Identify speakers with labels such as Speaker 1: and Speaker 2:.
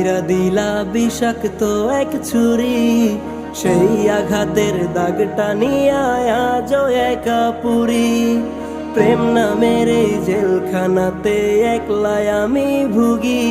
Speaker 1: মাইরা দিলা বিষাক্ত এক ছুরি, সেই আঘাতের দাগটা নিয়ে আজও একা পুরি। প্রেম নামের এই জেলখানাতে একলাই আমি ভুগি।